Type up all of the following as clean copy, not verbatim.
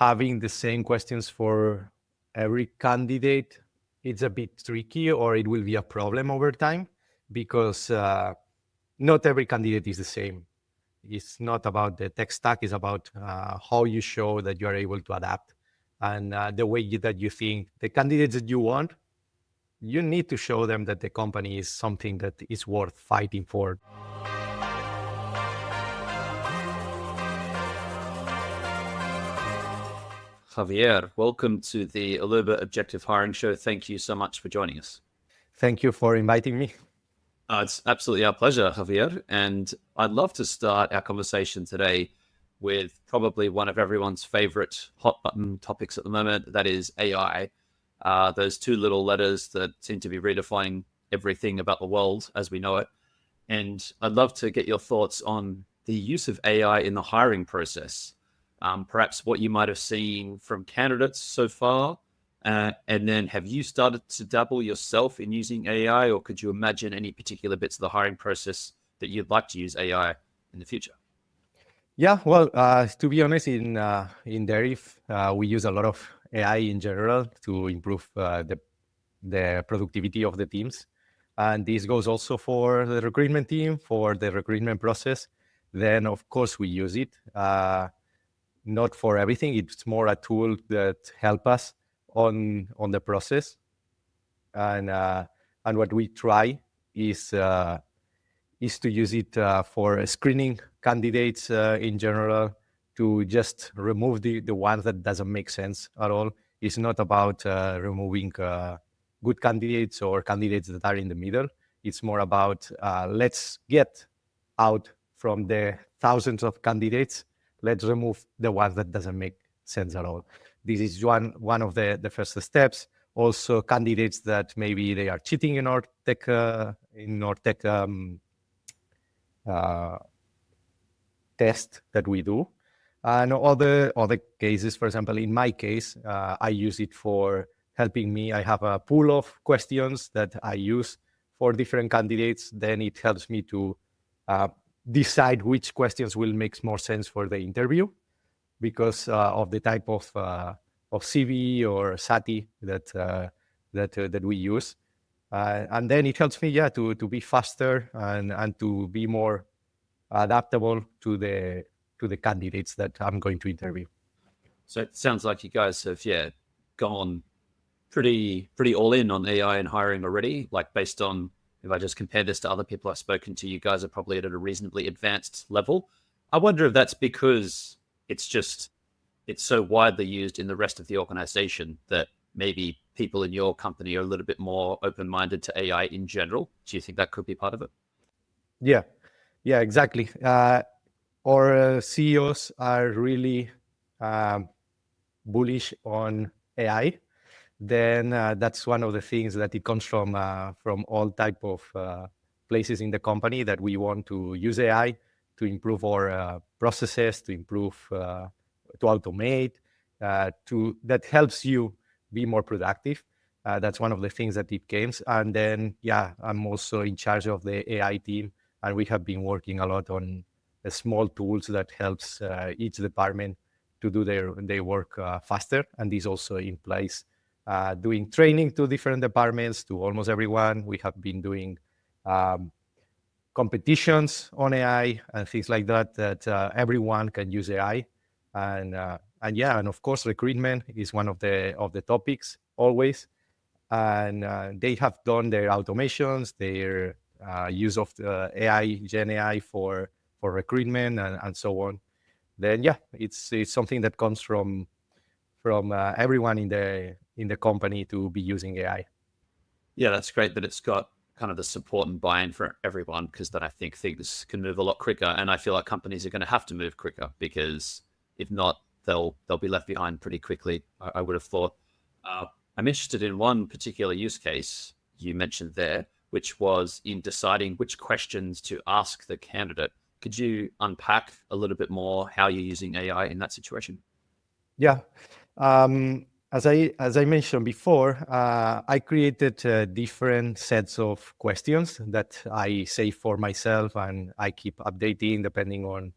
having the same questions for every candidate, it's a bit tricky, or it will be a problem over time, because not every candidate is the same. It's not about the tech stack, it's about how you show that you are able to adapt, and the way that you think. The candidates that you want, you need to show them that the company is something that is worth fighting for. Javier, welcome to the Alooba Objective Hiring Show. Thank you so much for joining us. Thank you for inviting me. It's absolutely our pleasure, Javier. And I'd love to start our conversation today with probably one of everyone's favorite hot button topics at the moment, that is AI. Those two little letters that seem to be redefining everything about the world as we know it. And I'd love to get your thoughts on the use of AI in the hiring process. Perhaps what you might have seen from candidates so far, and then have you started to dabble yourself in using AI, or could you imagine any particular bits of the hiring process that you'd like to use AI in the future? Yeah, well, to be honest, in Deriv, we use a lot of AI in general to improve the productivity of the teams. And this goes also for the recruitment team, for the recruitment process. Then, of course, we use it. Not for everything. It's more a tool that helps us on the process. And what we try is to use it for screening candidates in general, to just remove the ones that doesn't make sense at all. It's not about removing good candidates or candidates that are in the middle. It's more about let's get out from the thousands of candidates. Let's remove the ones that doesn't make sense at all. This is one of the first steps. Also, candidates that maybe they are cheating in our tech test that we do. And other cases, for example, in my case, I use it for helping me. I have a pool of questions that I use for different candidates. Then it helps me to decide which questions will make more sense for the interview, because of the type of CV or SATI that we use. And then it helps me, to be faster and to be more adaptable to the candidates that I'm going to interview. So it sounds like you guys have, gone pretty all in on AI and hiring already. Like, based on, if I just compare this to other people I've spoken to, you guys are probably at a reasonably advanced level. I wonder if that's because it's so widely used in the rest of the organization that maybe people in your company are a little bit more open-minded to AI in general. Do you think that could be part of it? Yeah, exactly. Our CEOs are really bullish on AI. Then that's one of the things that it comes from all type of places in the company, that we want to use AI to improve our processes, to improve, to automate, that helps you be more productive. That's one of the things that it comes. And then, I'm also in charge of the AI team, and we have been working a lot on the small tools that helps each department to do their work faster. And this also in place. Doing training to different departments, to almost everyone. We have been doing competitions on AI and things like that everyone can use AI. And of course, recruitment is one of the topics always. And they have done their automations, their use of AI, Gen AI for recruitment and so on. Then it's something that comes from everyone in the company to be using AI. Yeah, that's great that it's got kind of the support and buy-in for everyone, because then I think things can move a lot quicker. And I feel like companies are going to have to move quicker, because if not, they'll be left behind pretty quickly, I would have thought. I'm interested in one particular use case you mentioned there, which was in deciding which questions to ask the candidate. Could you unpack a little bit more how you're using AI in that situation? Yeah. As I mentioned before, I created different sets of questions that I save for myself, and I keep updating depending on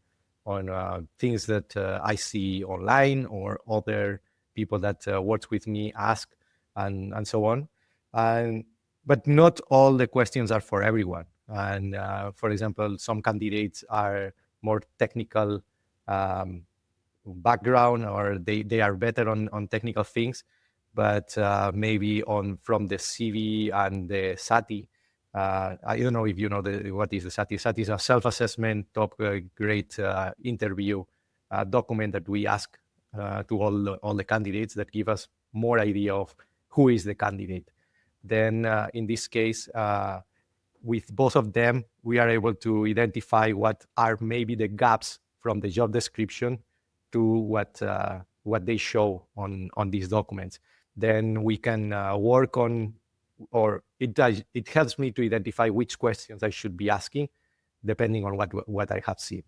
things that I see online or other people that work with me ask, and so on. But not all the questions are for everyone. And for example, some candidates are more technical background, or they are better on technical things, but maybe from the CV and the SATI. I don't know if you know what is the SATI. SATI is a self-assessment top grade interview document that we ask to all the candidates, that give us more idea of who is the candidate. Then in this case, with both of them, we are able to identify what are maybe the gaps from the job description to what they show on these documents. Then we can work on, or it helps me to identify which questions I should be asking, depending on what I have seen.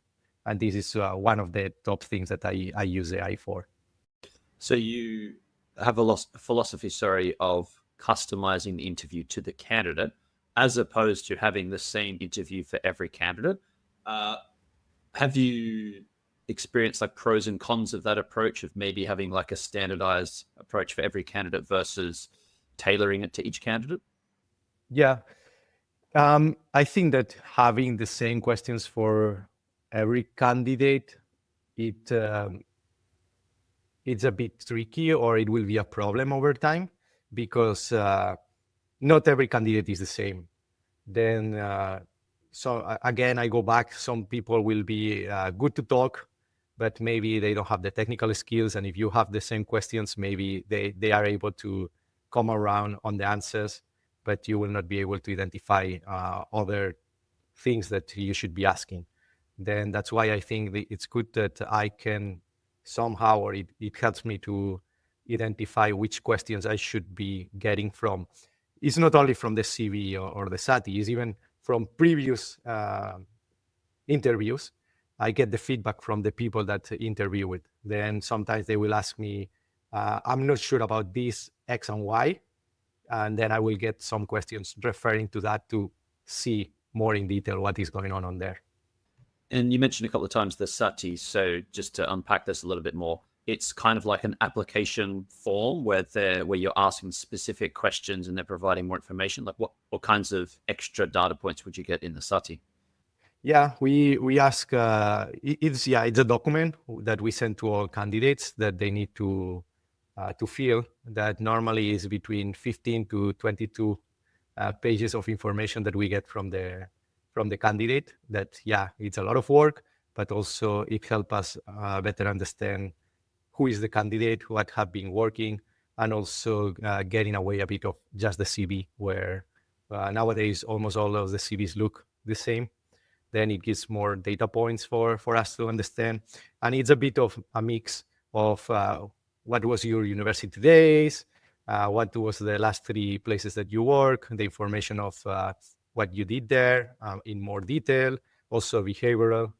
And this is one of the top things that I use AI for. So you have a philosophy, of customizing the interview to the candidate, as opposed to having the same interview for every candidate. Have you experienced like pros and cons of that approach, of maybe having like a standardized approach for every candidate versus tailoring it to each candidate? Yeah. I think that having the same questions for every candidate, it's a bit tricky, or it will be a problem over time, because not every candidate is the same. Then, again, I go back, some people will be good to talk, but maybe they don't have the technical skills. And if you have the same questions, maybe they are able to come around on the answers, but you will not be able to identify other things that you should be asking. Then that's why I think it's good that I can somehow, or it helps me to identify which questions I should be getting from. It's not only from the CV or the SATI, it's even from previous interviews. I get the feedback from the people that interview with. Then sometimes they will ask me, I'm not sure about this X and Y. And then I will get some questions referring to that to see more in detail what is going on there. And you mentioned a couple of times the SATI. So just to unpack this a little bit more, it's kind of like an application form where you're asking specific questions and they're providing more information. Like what kinds of extra data points would you get in the SATI? Yeah, we ask. It's a document that we send to all candidates that they need to fill. That normally is between 15 to 22 pages of information that we get from the candidate. That it's a lot of work, but also it helps us better understand who is the candidate, what have been working, and also getting away a bit of just the CV, where nowadays almost all of the CVs look the same. Then it gives more data points for us to understand. And it's a bit of a mix of what was your university days, what was the last 3 places that you work, the information of what you did there in more detail, also behavioral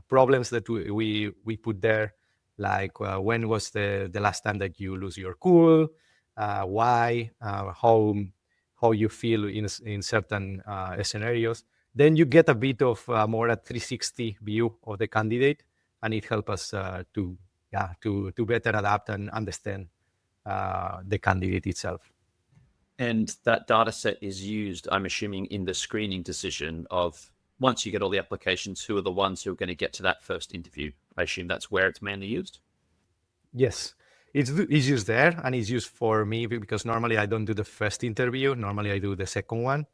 problems that we put there, like when was the last time that you lose your cool, why, how you feel in certain scenarios. Then you get a bit of more a 360 view of the candidate, and it helps us to better adapt and understand the candidate itself. And that data set is used, I'm assuming, in the screening decision of, once you get all the applications, who are the ones who are going to get to that first interview? I assume that's where it's mainly used? Yes, it's used there, and it's used for me because normally I don't do the first interview. Normally I do the second one.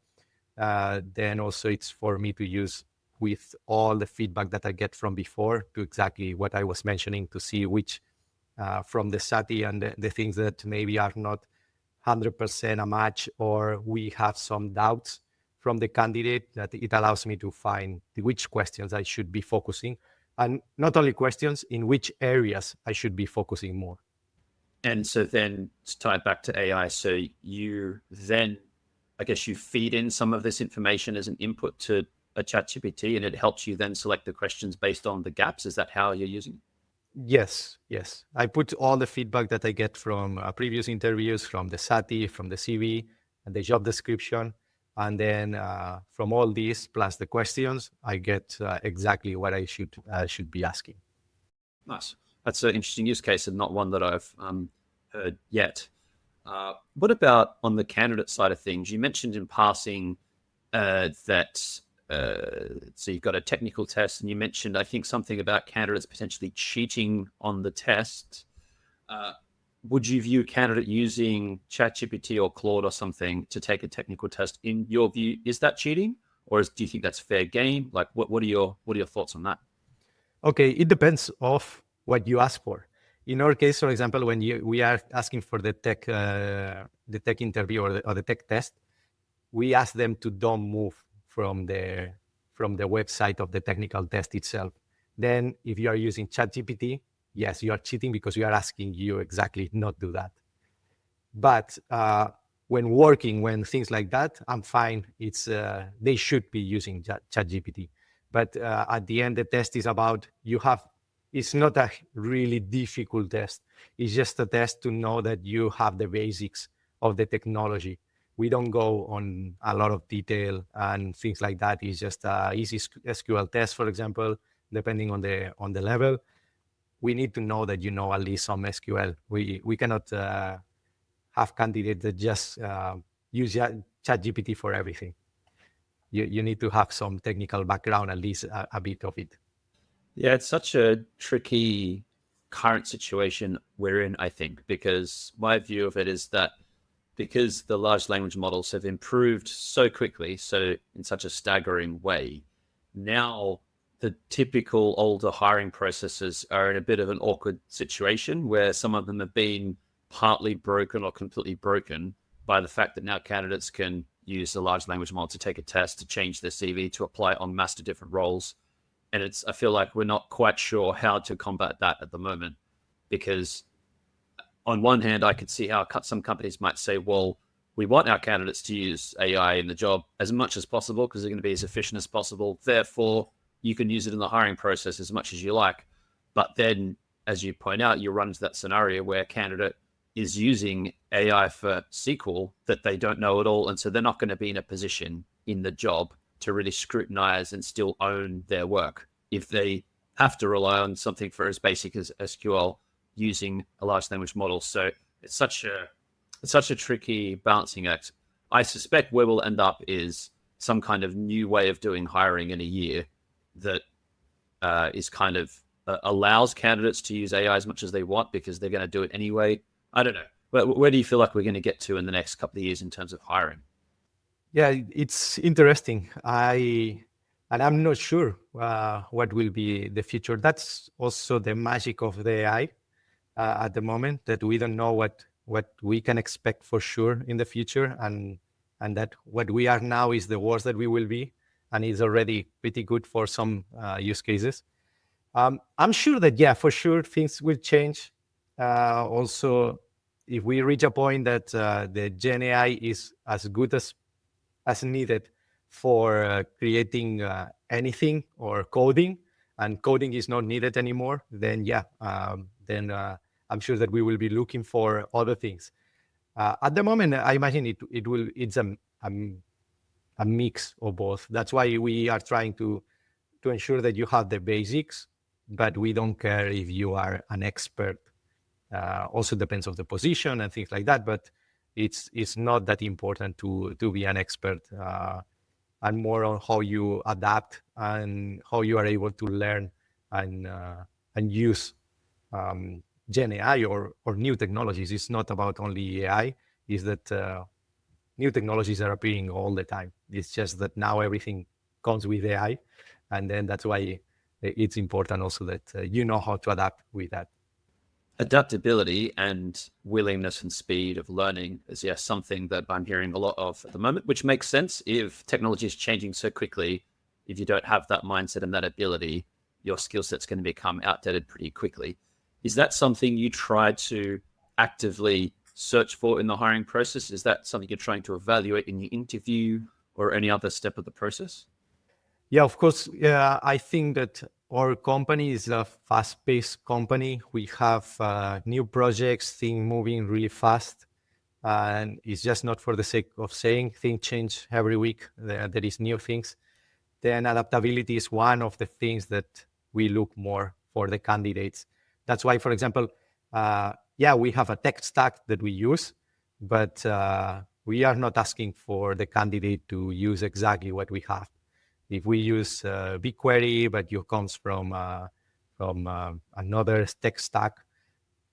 Then also it's for me to use with all the feedback that I get from before, to exactly what I was mentioning, to see which from the SATI and the things that maybe are not 100% a match, or we have some doubts from the candidate, that it allows me to find which questions I should be focusing, and not only questions, in which areas I should be focusing more. And so then to tie it back to AI, so you then, I guess, you feed in some of this information as an input to a ChatGPT, and it helps you then select the questions based on the gaps. Is that how you're using it? Yes. I put all the feedback that I get from previous interviews, from the SATI, from the CV, and the job description, And then from all these plus the questions, I get exactly what I should be asking. Nice. That's an interesting use case and not one that I've heard yet. What about on the candidate side of things? You mentioned in passing that so you've got a technical test, and you mentioned, I think, something about candidates potentially cheating on the test. Would you view a candidate using ChatGPT or Claude or something to take a technical test? In your view, is that cheating, or do you think that's fair game? Like, what are your thoughts on that? Okay, it depends of what you ask for. In our case, for example, when we are asking for the tech interview or the tech test, we ask them to don't move from the website of the technical test itself. Then, if you are using ChatGPT, yes, you are cheating because we are asking you exactly not do that. But when things like that, I'm fine. It's they should be using ChatGPT. But at the end, the test is about it's not a really difficult test. It's just a test to know that you have the basics of the technology. We don't go on a lot of detail and things like that. It's just an easy SQL test, for example, depending on the level. We need to know that you know at least some SQL. We cannot have candidates that just use ChatGPT for everything. You need to have some technical background, at least a bit of it. Yeah, it's such a tricky current situation we're in, I think, because my view of it is that because the large language models have improved so quickly, so in such a staggering way, now the typical older hiring processes are in a bit of an awkward situation where some of them have been partly broken or completely broken by the fact that now candidates can use the large language model to take a test, to change their CV, to apply en masse to different roles. And I feel like we're not quite sure how to combat that at the moment, because on one hand, I could see how some companies might say, well, we want our candidates to use AI in the job as much as possible because they're going to be as efficient as possible. Therefore, you can use it in the hiring process as much as you like. But then, as you point out, you run into that scenario where a candidate is using AI for SQL that they don't know at all. And so they're not going to be in a position in the job to really scrutinize and still own their work if they have to rely on something for as basic as SQL using a large language model. So it's such a tricky balancing act. I suspect where we'll end up is some kind of new way of doing hiring in a year that is kind of allows candidates to use AI as much as they want because they're going to do it anyway. I don't know. Where do you feel like we're going to get to in the next couple of years in terms of hiring? Yeah, it's interesting. I'm not sure what will be the future. That's also the magic of the AI at the moment, that we don't know what we can expect for sure in the future, and that what we are now is the worst that we will be, and is already pretty good for some use cases. I'm sure that, yeah, for sure things will change. Also, if we reach a point that the Gen AI is as good as needed for creating anything or coding, and coding is not needed anymore, then yeah, I'm sure that we will be looking for other things. At the moment, I imagine it's a mix of both. That's why we are trying to ensure that you have the basics, but we don't care if you are an expert. Also depends on the position and things like that, but it's not that important to be an expert, and more on how you adapt and how you are able to learn and use Gen AI or new technologies. It's not about only AI. Is that new technologies are appearing all the time. It's just that now everything comes with AI, and then that's why it's important also that you know how to adapt with that. Adaptability and willingness and speed of learning is, yes, something that I'm hearing a lot of at the moment, which makes sense. If technology is changing so quickly, if you don't have that mindset and that ability, your skill set's going to become outdated pretty quickly. Is that something you try to actively search for in the hiring process? Is that something you're trying to evaluate in your interview or any other step of the process? Yeah, of course. Yeah, I think that our company is a fast-paced company. We have new projects, things moving really fast. and it's just not for the sake of saying things change every week. There is new things. Then adaptability is one of the things that we look more for the candidates. That's why, for example, we have a tech stack that we use, but we are not asking for the candidate to use exactly what we have. If we use BigQuery, but you comes from another tech stack,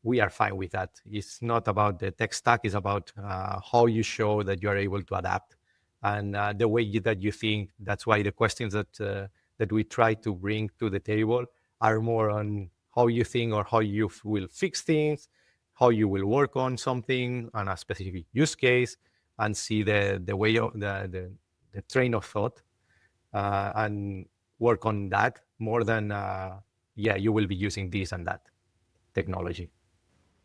we are fine with that. It's not about the tech stack, it's about how you show that you are able to adapt and the way that you think. That's why the questions that we try to bring to the table are more on how you think or how you will fix things, how you will work on something on a specific use case, and see the way of the train of thought and work on that more than you will be using this and that technology.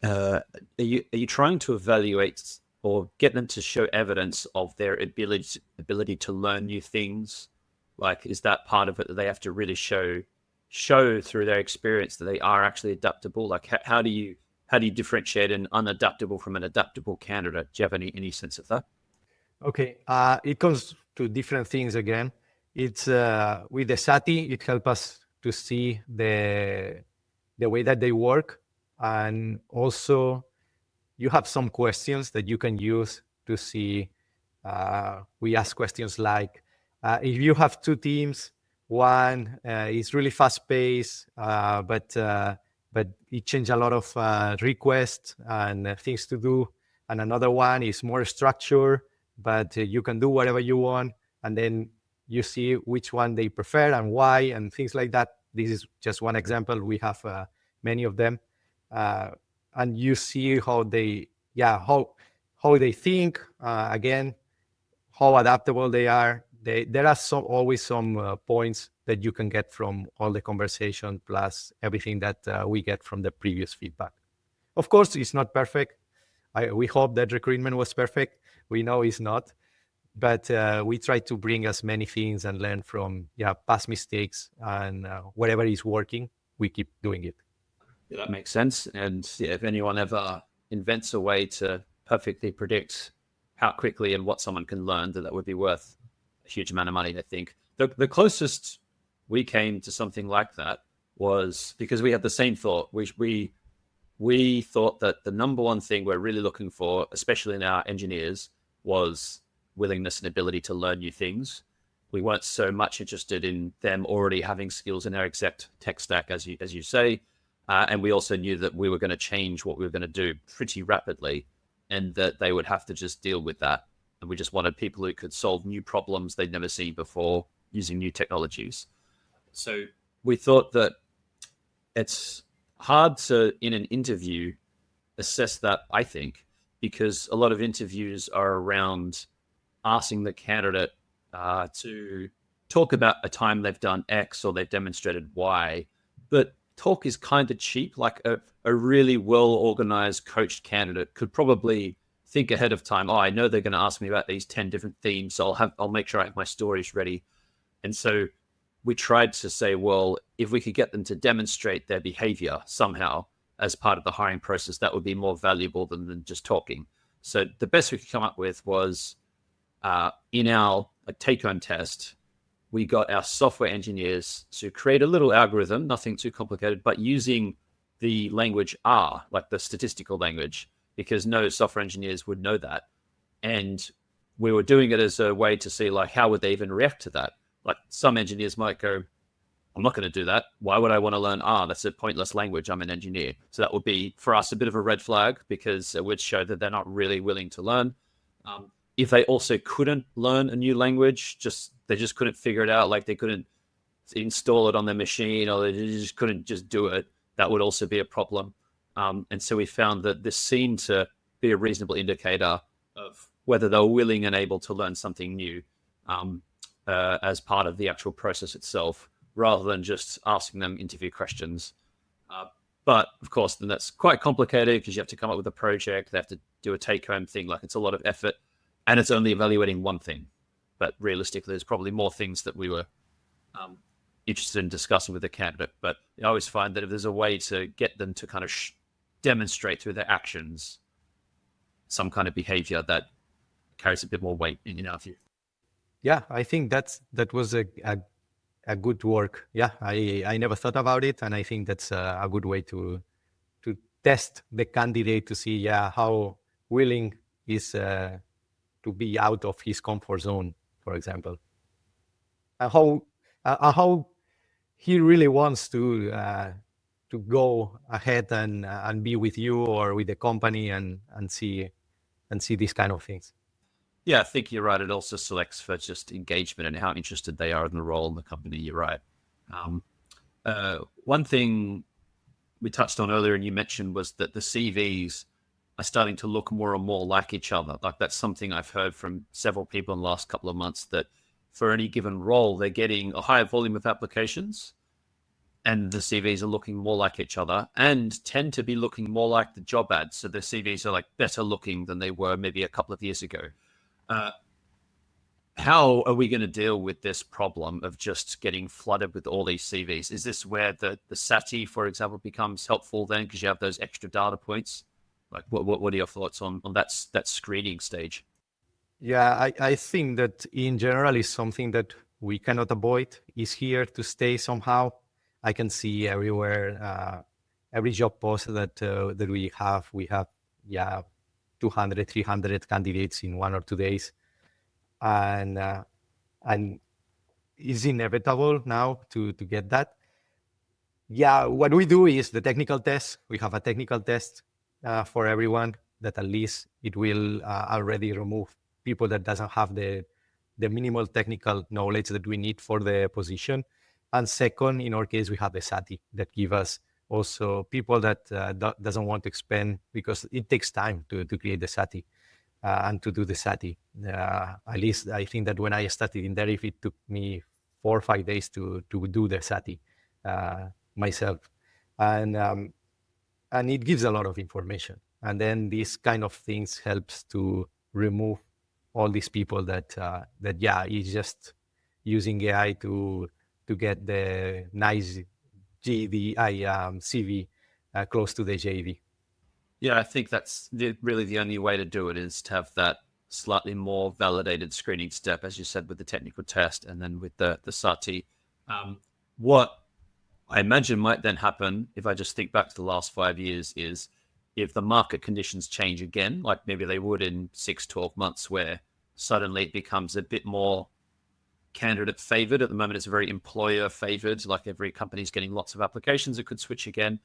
Are you trying to evaluate or get them to show evidence of their ability to learn new things? Like, is that part of it that they have to really show through their experience that they are actually adaptable? Like, how do you differentiate an unadaptable from an adaptable candidate? Do you have any sense of that? Okay, it comes to different things again. It's with the SATI, it helps us to see the way that they work. And also, you have some questions that you can use to see. We ask questions like, if you have two teams, one is really fast-paced, but it changes a lot of requests and things to do. And another one is more structured, but you can do whatever you want. And then you see which one they prefer and why and things like that. This is just one example. We have many of them. And you see how they think, again, how adaptable they are. There are always some points that you can get from all the conversation plus everything that we get from the previous feedback. Of course, it's not perfect. We hope that recruitment was perfect. We know it's not, but we try to bring as many things and learn from past mistakes, and whatever is working, we keep doing it. Yeah, that makes sense. And if anyone ever invents a way to perfectly predict how quickly and what someone can learn, that would be worth a huge amount of money, I think. The closest we came to something like that was because we had the same thought. We thought that the number one thing we're really looking for, especially in our engineers, was willingness and ability to learn new things. We weren't so much interested in them already having skills in our exact tech stack, as you say. And we also knew that we were going to change what we were going to do pretty rapidly, and that they would have to just deal with that. And we just wanted people who could solve new problems they'd never seen before using new technologies. So we thought that it's hard to, in an interview, assess that, I think, because a lot of interviews are around asking the candidate to talk about a time they've done X or they've demonstrated Y. But talk is kind of cheap. Like a really well-organized, coached candidate could probably think ahead of time, I know they're going to ask me about these 10 different themes, so I'll make sure I have my stories ready. And so we tried to say, well, if we could get them to demonstrate their behavior somehow as part of the hiring process, that would be more valuable than just talking. So the best we could come up with was in our take-home test, we got our software engineers to create a little algorithm, nothing too complicated, but using the language R, like the statistical language, because no software engineers would know that. And we were doing it as a way to see, like, how would they even react to that? Like, some engineers might go, I'm not going to do that. Why would I want to learn R? That's a pointless language. I'm an engineer. So that would be, for us, a bit of a red flag, because it would show that they're not really willing to learn. If they also couldn't learn a new language, they just couldn't figure it out, like they couldn't install it on their machine, or they just couldn't just do it, that would also be a problem. And so we found that this seemed to be a reasonable indicator of whether they were willing and able to learn something new as part of the actual process itself, rather than just asking them interview questions. But of course, then that's quite complicated, because you have to come up with a project, they have to do a take-home thing, like it's a lot of effort, and it's only evaluating one thing. But realistically, there's probably more things that we were interested in discussing with the candidate. But I always find that if there's a way to get them to kind of demonstrate through their actions some kind of behavior that carries a bit more weight in our view. Yeah, I think that was a good work. Yeah, I never thought about it, and I think that's a good way to test the candidate to see how willing is to be out of his comfort zone, for example, and how he really wants to go ahead and be with you or with the company and see these kind of things. Yeah, I think you're right. It also selects for just engagement and how interested they are in the role in the company. You're right. One thing we touched on earlier and you mentioned was that the CVs are starting to look more and more like each other. Like that's something I've heard from several people in the last couple of months, that for any given role, they're getting a higher volume of applications and the CVs are looking more like each other and tend to be looking more like the job ads. So the CVs are like better looking than they were maybe a couple of years ago. How are we going to deal with this problem of just getting flooded with all these CVs? Is this where the SATI, for example, becomes helpful then because you have those extra data points? Like, what are your thoughts on that screening stage? Yeah, I think that in general is something that we cannot avoid. Is here to stay somehow. I can see everywhere, every job post that we have 200, 300 candidates in 1 or 2 days. And it's inevitable now to get that. Yeah, what we do is the technical test. We have a technical test for everyone that at least it will already remove people that doesn't have the minimal technical knowledge that we need for the position. And second, in our case, we have the SATI that give us also people that doesn't want to expend, because it takes time to create the SATI. And to do the SATI. At least I think that when I started in Deriv, it took me 4 or 5 days to do the SATI myself. And it gives a lot of information. And then these kind of things helps to remove all these people that is just using AI to get the nice CV close to the JD. Yeah, I think that's really the only way to do it, is to have that slightly more validated screening step, as you said, with the technical test and then with the SATI. What I imagine might then happen, if I just think back to the last 5 years, is if the market conditions change again, like maybe they would in 6, 12 months, where suddenly it becomes a bit more candidate favored. At the moment, it's very employer favored, like every company's getting lots of applications. It could switch again.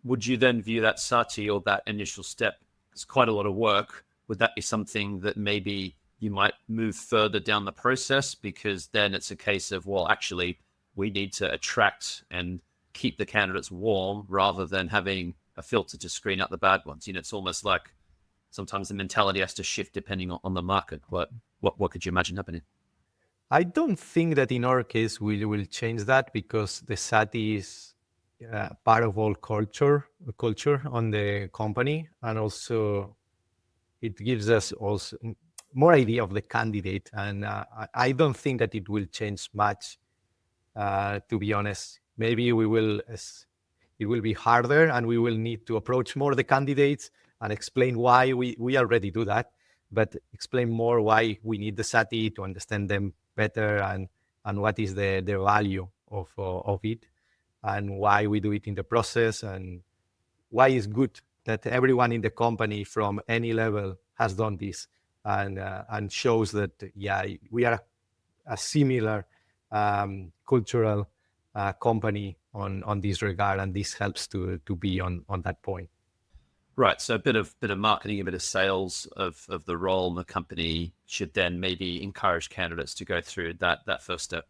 Would you then view that SATI or that initial step as quite a lot of work? Would that be something that maybe you might move further down the process, because then it's a case of, well, actually, we need to attract and keep the candidates warm rather than having a filter to screen out the bad ones? It's almost like sometimes the mentality has to shift depending on the market. What could you imagine happening? I don't think that in our case we will change that, because the SATI is part of all culture on the company, and also it gives us also more idea of the candidate. And I don't think that it will change much, to be honest. Maybe it will be harder, and we will need to approach more the candidates and explain why we already do that, but explain more why we need the SATI to understand them better, and what is the value of it, and why we do it in the process, and why it's good that everyone in the company from any level has done this, and shows that we are a similar cultural company on this regard, and this helps to be on that point. Right. So a bit of marketing, a bit of sales of the role in the company should then maybe encourage candidates to go through that first step.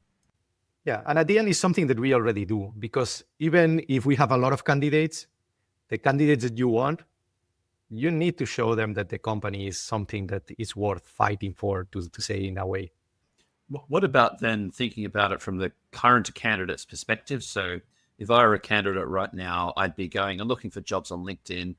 Yeah, and at the end, it's something that we already do, because even if we have a lot of candidates, the candidates that you want, you need to show them that the company is something that is worth fighting for, to say in a way. What about then thinking about it from the current candidate's perspective? So if I were a candidate right now, I'd be going and looking for jobs on LinkedIn.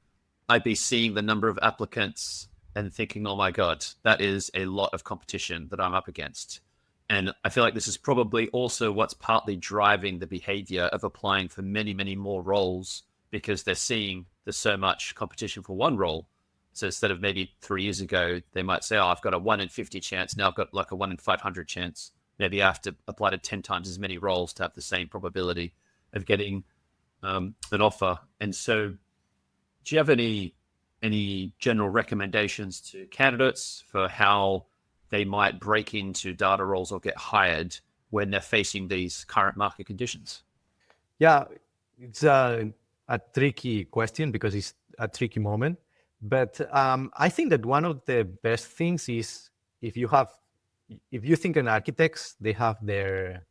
I'd be seeing the number of applicants and thinking, oh my God, that is a lot of competition that I'm up against. And I feel like this is probably also what's partly driving the behavior of applying for many, many more roles, because they're seeing there's so much competition for one role. So instead of maybe 3 years ago, they might say, oh, I've got a 1 in 50 chance. Now I've got like a 1 in 500 chance. Maybe I have to apply to 10 times as many roles to have the same probability of getting an offer. And so do you have any general recommendations to candidates for how they might break into data roles or get hired when they're facing these current market conditions? Yeah, it's a tricky question because it's a tricky moment. But I think that one of the best things is if you think in architects, they have their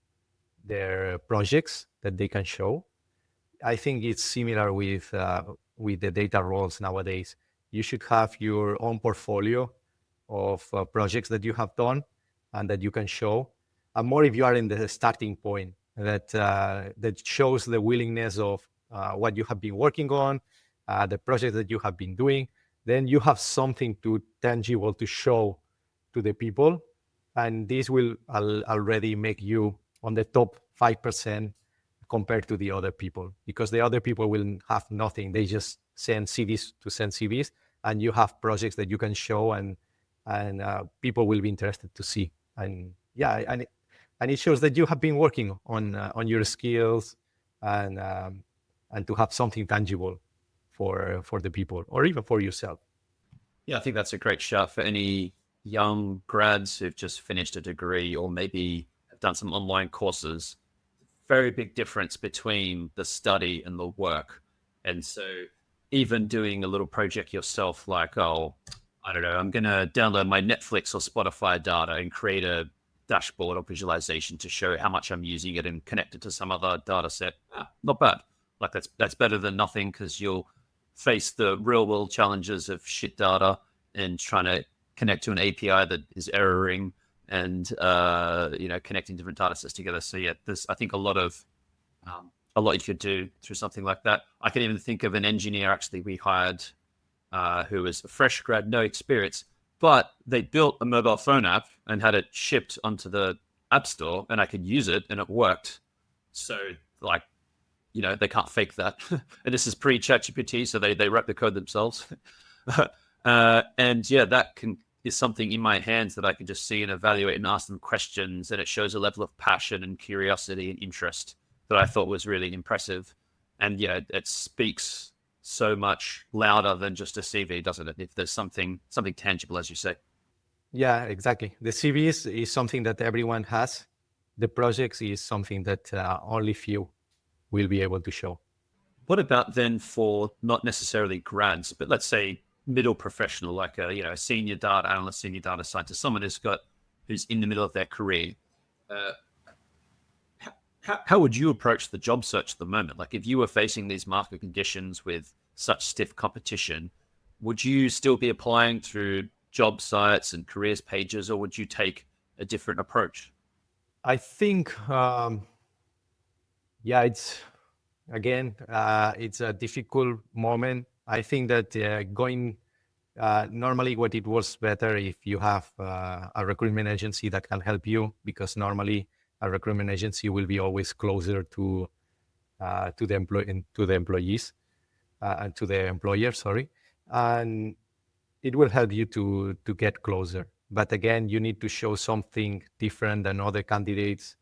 projects that they can show. I think it's similar with the data roles nowadays. You should have your own portfolio of projects that you have done and that you can show. And more if you are in the starting point, that shows the willingness of what you have been working on, the projects that you have been doing. Then you have something tangible to show to the people, and this will already make you on the top 5% compared to the other people, because the other people will have nothing. They just send CVs to send CVs, and you have projects that you can show, and people will be interested to see. And yeah, and it shows that you have been working on your skills, and to have something tangible for the people or even for yourself. Yeah, I think that's a great shout for any young grads who've just finished a degree or maybe have done some online courses. Very big difference between the study and the work. And so even doing a little project yourself, like, oh, I don't know, I'm going to download my Netflix or Spotify data and create a dashboard or visualization to show how much I'm using it and connect it to some other data set. Not bad. Like that's better than nothing, because you'll face the real world challenges of shit data and trying to connect to an API that is erroring and connecting different data sets together. So yeah, there's I think a lot you could do through something like that. I can even think of an engineer actually we hired who was a fresh grad, no experience, but they built a mobile phone app and had it shipped onto the app store, and I could use it and it worked. So like, they can't fake that. And this is pre-ChatGPT, so they write the code themselves. And yeah, is something in my hands that I can just see and evaluate and ask them questions, and it shows a level of passion and curiosity and interest that I thought was really impressive. And yeah, it speaks so much louder than just a CV, doesn't it? If there's something tangible, as you say. Yeah, exactly. The CV is something that everyone has. The projects is something that only few will be able to show. What about then for not necessarily grads, but let's say middle professional, like a senior data analyst, senior data scientist, someone who's in the middle of their career? How would you approach the job search at the moment? Like if you were facing these market conditions with such stiff competition, would you still be applying through job sites and careers pages, or would you take a different approach? I think, it's a difficult moment. I think that normally what it was better if you have a recruitment agency that can help you, because normally a recruitment agency will be always closer to the employees and to the employer, sorry, and it will help you to get closer. But again, you need to show something different than other candidates,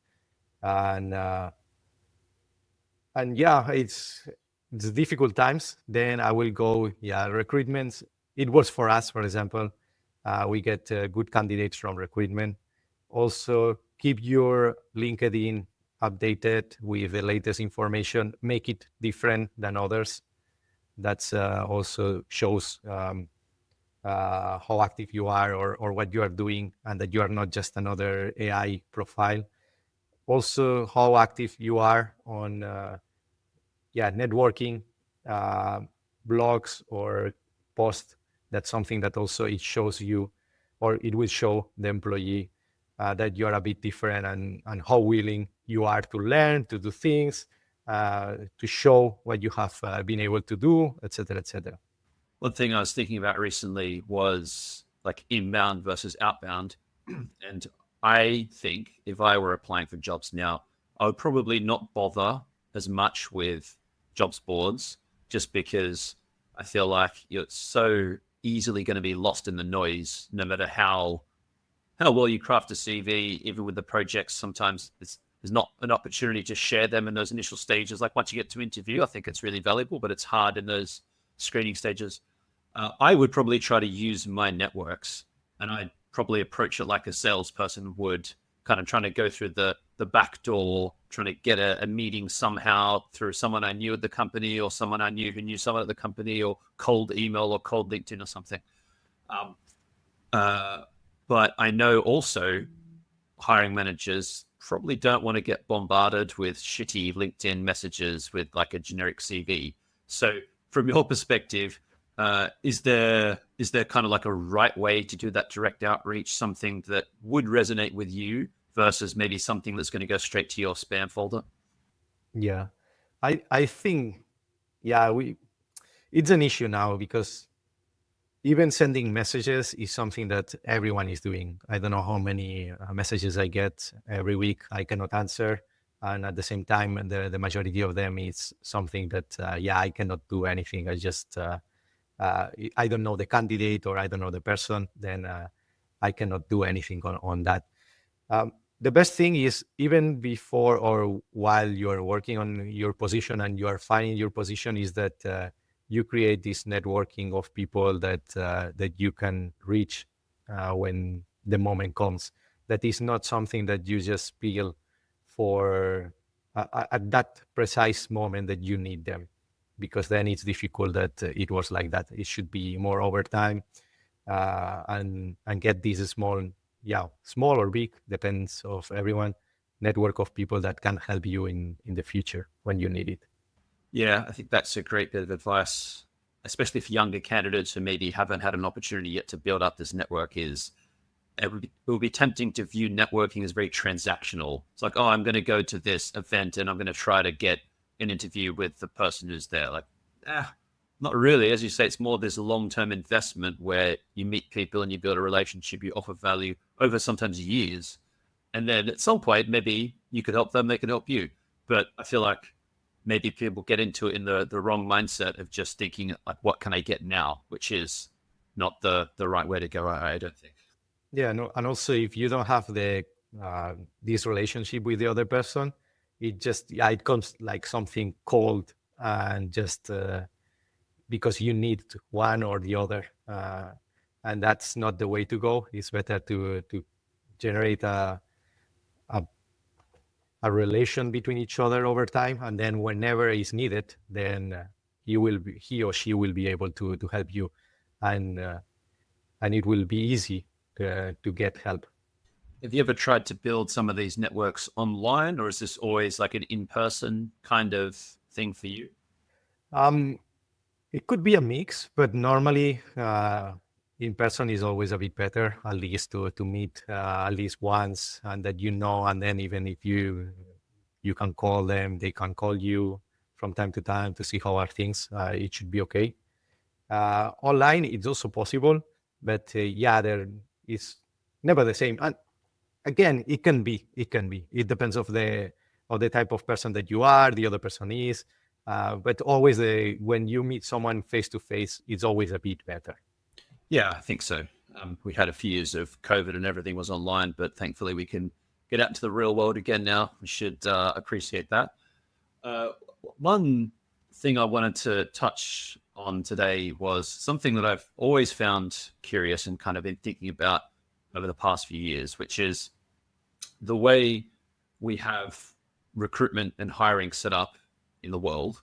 and yeah, it's difficult times. Then I will go, recruitment. It works for us, for example. We get good candidates from recruitment. Also, keep your LinkedIn updated with the latest information. Make it different than others. That's also shows how active you are or what you are doing, and that you are not just another AI profile. Also, how active you are on networking, blogs or posts. That's something that also it shows you, or it will show the employee that you are a bit different, and how willing you are to learn, to do things, to show what you have been able to do, etc., etc. One thing I was thinking about recently was like inbound versus outbound. And I think if I were applying for jobs now, I would probably not bother as much with jobs boards, just because I feel like it's so easily going to be lost in the noise, no matter how well you craft a CV. Even with the projects, sometimes there's not an opportunity to share them in those initial stages. Like once you get to interview, I think it's really valuable, but it's hard in those screening stages. I would probably try to use my networks, and I'd probably approach it like a salesperson would, kind of trying to go through the back door, trying to get a meeting somehow through someone I knew at the company, or someone I knew who knew someone at the company, or cold email or cold LinkedIn or something. But I know also hiring managers probably don't want to get bombarded with shitty LinkedIn messages with like a generic CV. So from your perspective, is there kind of like a right way to do that direct outreach, something that would resonate with you versus maybe something that's going to go straight to your spam folder? Yeah, I think, yeah, it's an issue now because even sending messages is something that everyone is doing. I don't know how many messages I get every week I cannot answer. And at the same time, the majority of them is something that, I cannot do anything. I don't know the candidate or I don't know the person, then I cannot do anything on that. The best thing is, even before or while you're working on your position and you are finding your position, is that you create this networking of people that you can reach when the moment comes. That is not something that you just feel for at that precise moment that you need them, because then it's difficult that it was like that. It should be more over time, and get this small or big, depends of everyone, network of people that can help you in the future when you need it. Yeah, I think that's a great bit of advice, especially for younger candidates who maybe haven't had an opportunity yet to build up this network. It would be tempting to view networking as very transactional. It's like, oh, I'm going to go to this event and I'm going to try to get an interview with the person who's there. Like, not really. As you say, it's more this long-term investment where you meet people and you build a relationship, you offer value over sometimes years. And then at some point, maybe you could help them, they could help you. But I feel like maybe people get into it in the wrong mindset of just thinking like, what can I get now? Which is not the right way to go, I don't think. Yeah, no, and also if you don't have the this relationship with the other person, it comes like something cold, and just because you need one or the other, and that's not the way to go. It's better to generate a relation between each other over time, and then whenever is needed, then he or she will be able to help you, and it will be easy to get help. Have you ever tried to build some of these networks online, or is this always like an in-person kind of thing for you? It could be a mix, but normally in person is always a bit better, at least to meet at least once, and that and then even if you can call them, they can call you from time to time to see how are things. It should be okay. Online, it's also possible, but there is never the same. And again, it can be. It depends of the type of person that you are, the other person is. But always, when you meet someone face to face, it's always a bit better. Yeah, I think so. We had a few years of COVID and everything was online, but thankfully we can get out into the real world again now. We should appreciate that. One thing I wanted to touch on today was something that I've always found curious and kind of been thinking about over the past few years, which is the way we have recruitment and hiring set up in the world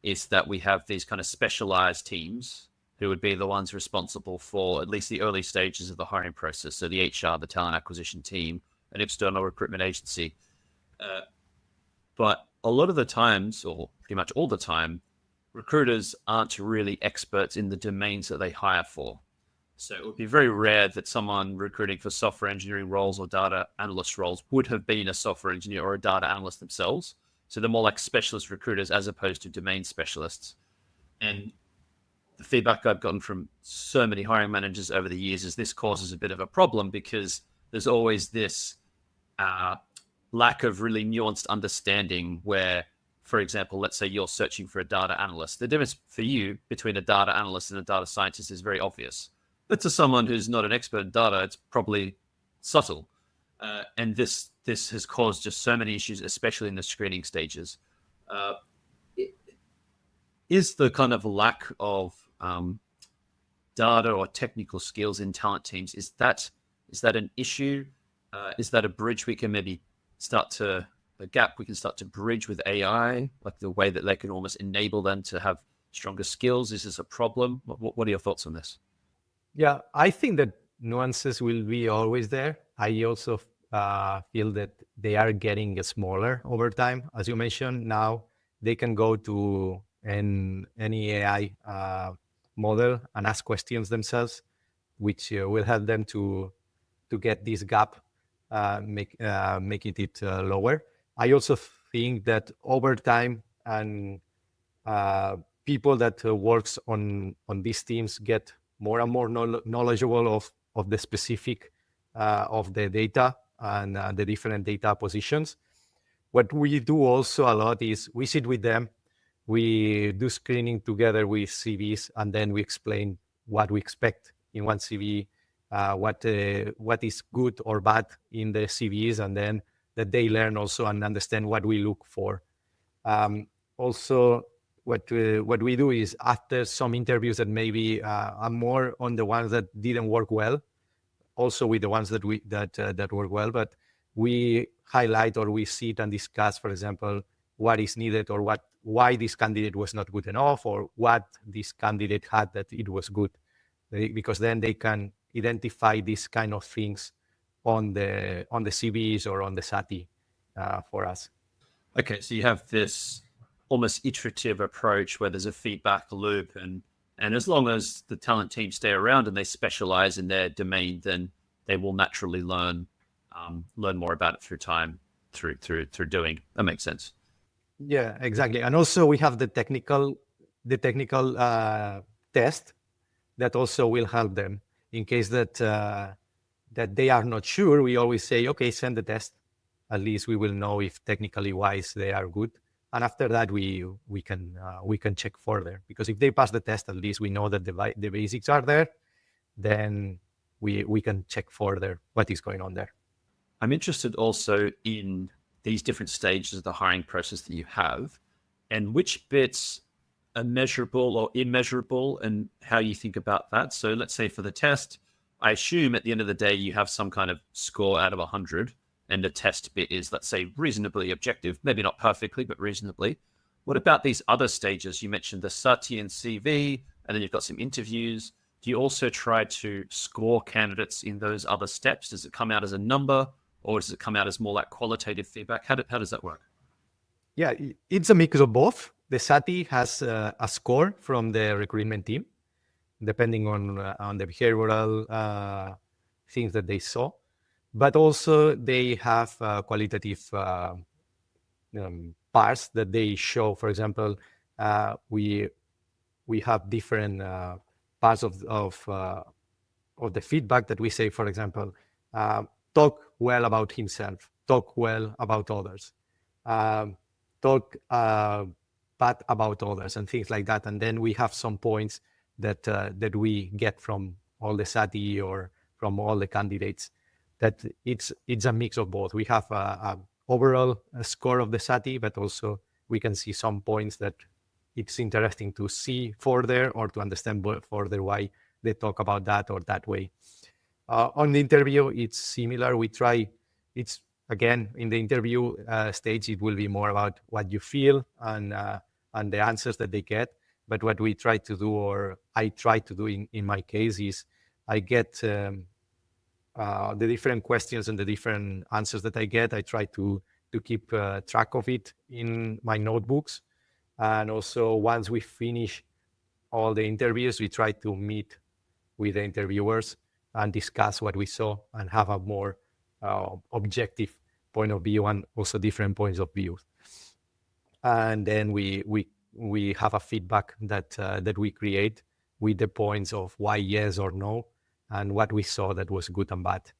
is that we have these kind of specialized teams who would be the ones responsible for at least the early stages of the hiring process. So the HR, the talent acquisition team, an external recruitment agency. But a lot of the times, or pretty much all the time, recruiters aren't really experts in the domains that they hire for. So it would be very rare that someone recruiting for software engineering roles or data analyst roles would have been a software engineer or a data analyst themselves. So they're more like specialist recruiters as opposed to domain specialists. And the feedback I've gotten from so many hiring managers over the years is this causes a bit of a problem because there's always this lack of really nuanced understanding where for example, let's say you're searching for a data analyst. The difference for you between a data analyst and a data scientist is very obvious. But to someone who's not an expert in data, it's probably subtle. And this has caused just so many issues, especially in the screening stages. Is the kind of lack of data or technical skills in talent teams, is that an issue? Is that a bridge we can maybe a gap we can start to bridge with AI, like the way that they can almost enable them to have stronger skills? Is this a problem? What are your thoughts on this? Yeah, I think that nuances will be always there. I also feel that they are getting smaller over time. As you mentioned, now they can go to any AI model and ask questions themselves, which will help them to get this gap, making it lower. I also think that over time, and people that works on these teams get more and more knowledgeable of the specific of the data and the different data positions. What we do also a lot is we sit with them, we do screening together with CVs, and then we explain what we expect in one CV, what is good or bad in the CVs, and then that they learn also and understand what we look for. Also, what we do is after some interviews that maybe are more on the ones that didn't work well, also with the ones that work well, but we highlight or we sit and discuss, for example, what is needed or why this candidate was not good enough or what this candidate had that it was good, because then they can identify these kind of things on the CVs or on the SATI for us. Okay, so you have this almost iterative approach where there's a feedback loop, and as long as the talent team stay around and they specialize in their domain, then they will naturally learn more about it through time, through doing. That makes sense. Yeah, exactly. And also we have the technical test that also will help them in case that they are not sure. We always say, okay, send the test. At least we will know if technically wise they are good. And after that, we can check further, because if they pass the test, at least we know that the basics are there. Then we can check further what is going on there. I'm interested also in these different stages of the hiring process that you have, and which bits are measurable or immeasurable, and how you think about that. So let's say for the test, I assume at the end of the day you have some kind of score out of 100. And the test bit is, let's say, reasonably objective, maybe not perfectly, but reasonably. What about these other stages? You mentioned the SATI and CV, and then you've got some interviews. Do you also try to score candidates in those other steps? Does it come out as a number, or does it come out as more like qualitative feedback? How does that work? Yeah, it's a mix of both. The SATI has a score from the recruitment team, depending on the behavioral things that they saw. But also they have qualitative parts that they show. For example, we have different parts of the feedback that we say. For example, talk well about himself, talk well about others, talk bad about others, and things like that. And then we have some points that we get from all the SATI or from all the candidates. That it's a mix of both. We have a overall score of the SATI, but also we can see some points that it's interesting to see further or to understand further why they talk about that or that way. On the interview, it's similar. We try, it's again, in the interview stage, it will be more about what you feel and the answers that they get. But what we try to do, or I try to do in my case, is I get the different questions and the different answers that I get. I try to keep track of it in my notebooks. And also, once we finish all the interviews, we try to meet with the interviewers and discuss what we saw and have a more objective point of view and also different points of view. And then we have a feedback that we create with the points of why yes or no, and what we saw that was good and bad,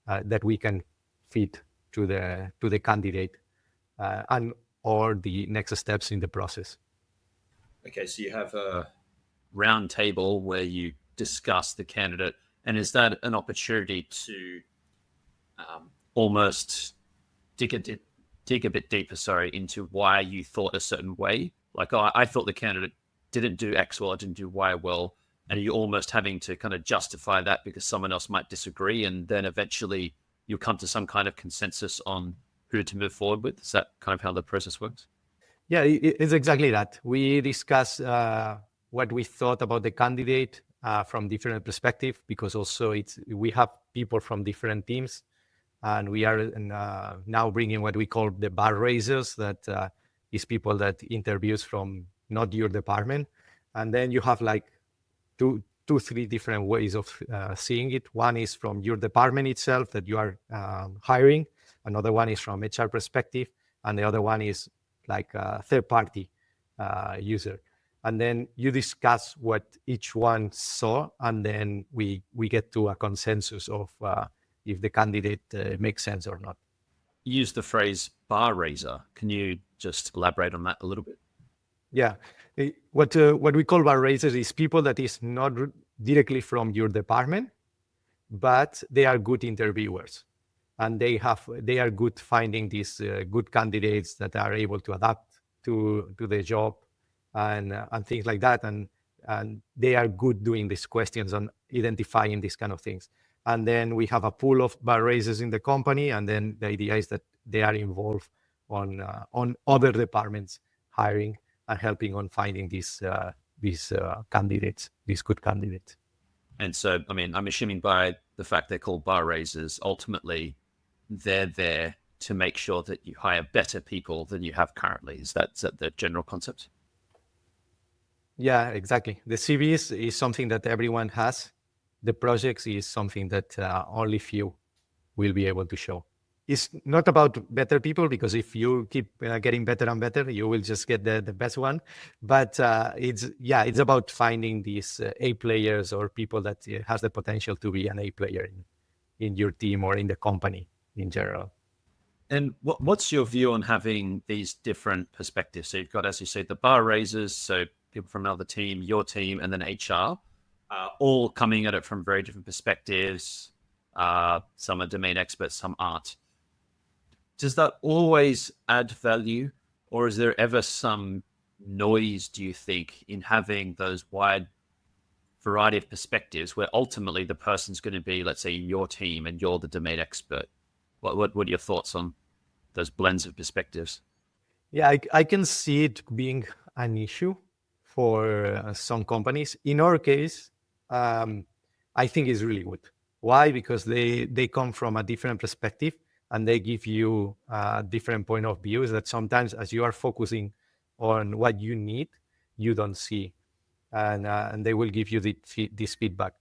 that we can fit to the candidate. And or the next steps in the process. Okay, so you have a round table where you discuss the candidate, and is that an opportunity to almost dig a bit deeper, into why you thought a certain way? Like, oh, I thought the candidate didn't do X well, didn't do Y well, and you're almost having to kind of justify that because someone else might disagree, and then eventually you'll come to some kind of consensus on who to move forward with. Is that kind of how the process works? Yeah, it's exactly that. We discuss what we thought about the candidate from different perspectives, because also we have people from different teams, and we are now bringing what we call the bar raisers, that is people that interviews from not your department. And then you have like three different ways of seeing it. One is from your department itself that you are hiring. Another one is from HR perspective. And the other one is like a third party user. And then you discuss what each one saw, and then we get to a consensus of if the candidate makes sense or not. You use the phrase bar raiser. Can you just elaborate on that a little bit? Yeah, what we call bar raisers is people that is not directly from your department, but they are good interviewers, and they are good finding these good candidates that are able to adapt to the job and things like that, and they are good doing these questions and identifying these kind of things. And then we have a pool of bar raisers in the company, and then the idea is that they are involved on other departments hiring and helping on finding these candidates, these good candidates. And so, I mean, I'm assuming by the fact they're called bar raisers, ultimately they're there to make sure that you hire better people than you have currently. Is that the general concept? Yeah, exactly. The CVs is something that everyone has. The projects is something that only few will be able to show. It's not about better people, because if you keep getting better and better, you will just get the best one. But it's about finding these A players, or people that has the potential to be an A player in your team or in the company in general. And what's your view on having these different perspectives? So you've got, as you say, the bar raisers, so people from another team, your team, and then HR, all coming at it from very different perspectives. Some are domain experts, some aren't. Does that always add value, or is there ever some noise, do you think, in having those wide variety of perspectives where ultimately the person's going to be, let's say, your team and you're the domain expert? What are your thoughts on those blends of perspectives? Yeah, I can see it being an issue for some companies. In our case, I think it's really good. Why? Because they come from a different perspective, and they give you different point of views that sometimes, as you are focusing on what you need, you don't see, and they will give you this feedback.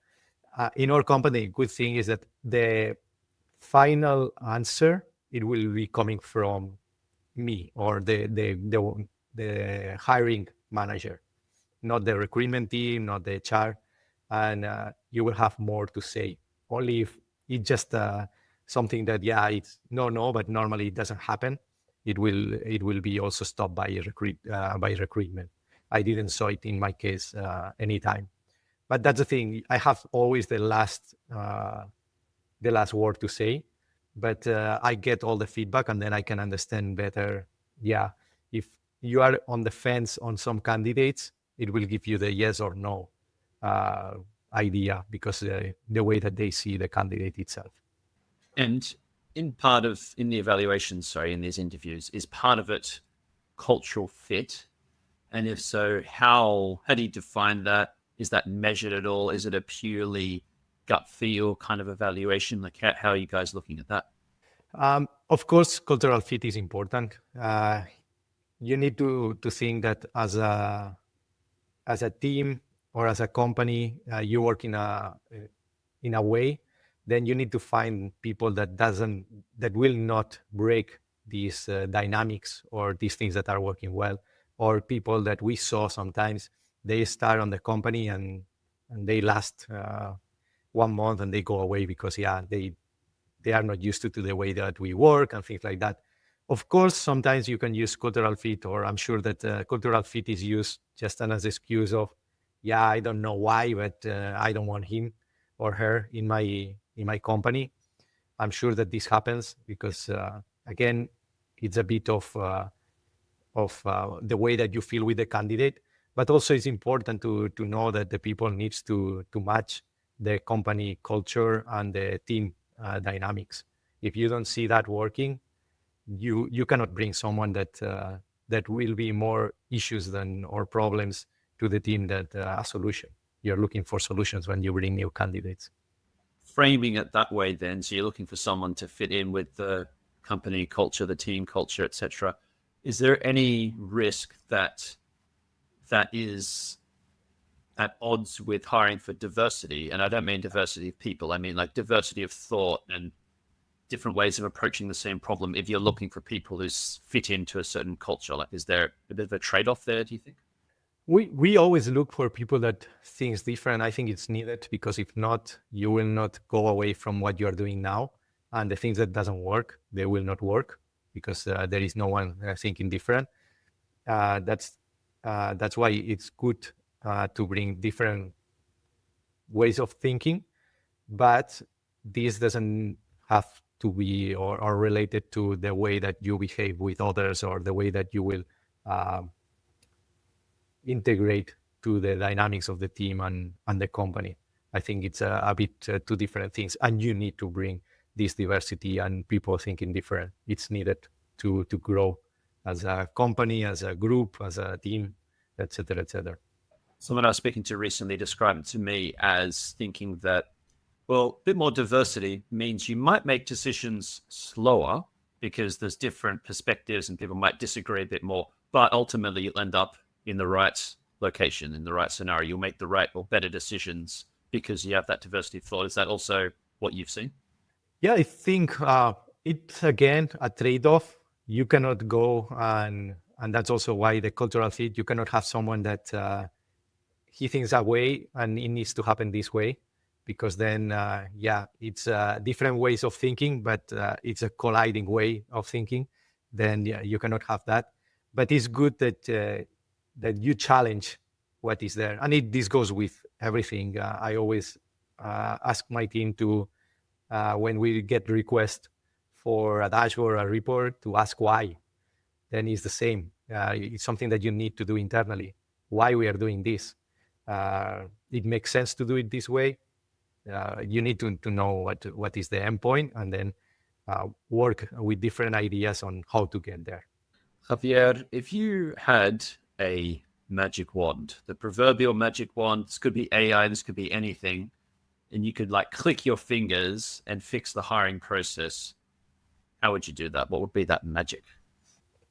In our company, good thing is that the final answer, it will be coming from me or the hiring manager, not the recruitment team, not the HR, and you will have more to say. Only if it's just something that it's no, but normally it doesn't happen. It will be also stopped by recruitment. I didn't saw it in my case anytime, but that's the thing. I have always the last word to say, but I get all the feedback, and then I can understand better. Yeah, if you are on the fence on some candidates, it will give you the yes or no idea, because the way that they see the candidate itself. And in the evaluations, in these interviews, is part of it cultural fit? And if so, how do you define that? Is that measured at all? Is it a purely gut feel kind of evaluation? Like, how are you guys looking at that? Of course, cultural fit is important. You need to think that as a team or as a company, you work in a way. Then you need to find people that will not break these dynamics or these things that are working well, or people that we saw sometimes they start on the company and they last 1 month and they go away because they are not used to the way that we work and things like that. Of course, sometimes you can use cultural fit, or I'm sure that cultural fit is used just as an excuse of, yeah, I don't know why, but I don't want him or her in my company. I'm sure that this happens because again, it's a bit of the way that you feel with the candidate, but also it's important to know that the people needs to match the company culture and the team dynamics. If you don't see that working, you cannot bring someone that will be more issues than or problems to the team that a solution. You're looking for solutions when you bring new candidates. Framing it that way, then, so you're looking for someone to fit in with the company culture, the team culture, etc. Is there any risk that is at odds with hiring for diversity? And I don't mean diversity of people, I mean like diversity of thought and different ways of approaching the same problem if you're looking for people who fit into a certain culture. Like, is there a bit of a trade-off there, do you think? We always look for people that thinks different. I think it's needed because if not, you will not go away from what you are doing now, and the things that doesn't work, they will not work because there is no one thinking different. That's why it's good to bring different ways of thinking, but this doesn't have to be or related to the way that you behave with others or the way that you will integrate to the dynamics of the team and the company. I think it's a bit two different things, and you need to bring this diversity and people thinking different. It's needed to grow as a company, as a group, as a team, etc., etc. Someone I was speaking to recently described it to me as thinking that, well, a bit more diversity means you might make decisions slower because there's different perspectives and people might disagree a bit more, but ultimately you'll end up in the right location, in the right scenario. You'll make the right or better decisions because you have that diversity of thought. Is that also what you've seen? Yeah, I think it's again a trade-off. You cannot go and that's also why the cultural fit. You cannot have someone that he thinks that way and it needs to happen this way, because then it's different ways of thinking, but it's a colliding way of thinking. Then you cannot have that. But it's good that you challenge what is there, and this goes with everything. I always ask my team to when we get request for a dashboard or a report to ask why. Then it's the same. It's something that you need to do internally. Why we are doing this? It makes sense to do it this way. You need to know what is the endpoint, and then work with different ideas on how to get there. Javier, if you had a magic wand, the proverbial magic wand, this could be AI, this could be anything, and you could like click your fingers and fix the hiring process, how would you do that? What would be that magic?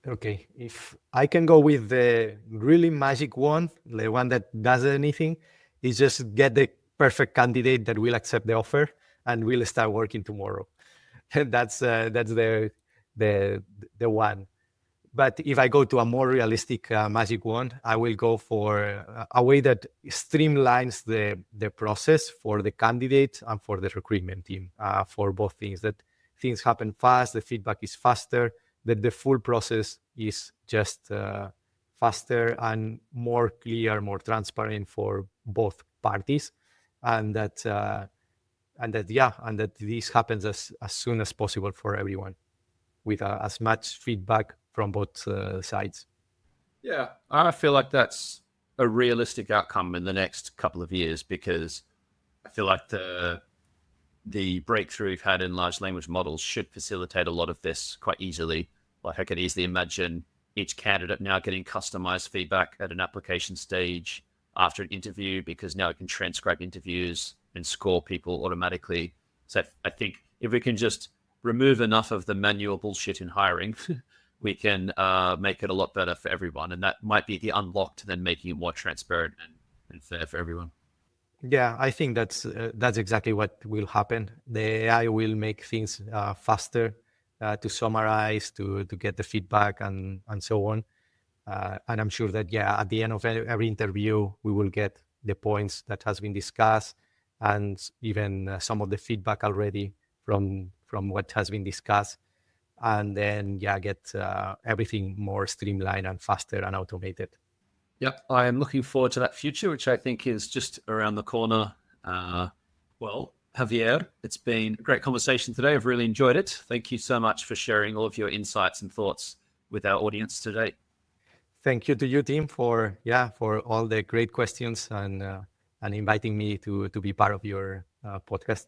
Okay, if I can go with the really magic wand, the one that does anything, is just get the perfect candidate that will accept the offer and will start working tomorrow. That's the one. But if I go to a more realistic magic wand, I will go for a way that streamlines the process for the candidate and for the recruitment team, for both things, that things happen fast, the feedback is faster, that the full process is just faster and more clear, more transparent for both parties, and that this happens as soon as possible for everyone, with as much feedback from both sides. Yeah, I feel like that's a realistic outcome in the next couple of years, because I feel like the breakthrough we've had in large language models should facilitate a lot of this quite easily. Like I could easily imagine each candidate now getting customized feedback at an application stage after an interview, because now it can transcribe interviews and score people automatically. So I think if we can just remove enough of the manual bullshit in hiring, we can make it a lot better for everyone. And that might be the unlock to then making it more transparent and fair for everyone. Yeah, I think that's exactly what will happen. The AI will make things faster to summarize, to get the feedback and so on. And I'm sure that, at the end of every interview, we will get the points that has been discussed, and even some of the feedback already from what has been discussed. and then get everything more streamlined and faster and automated. Yep, I am looking forward to that future, which I think is just around the corner. Well, Javier, it's been a great conversation today. I've really enjoyed it. Thank you so much for sharing all of your insights and thoughts with our audience today. Thank you to you, team, for all the great questions and inviting me to be part of your podcast.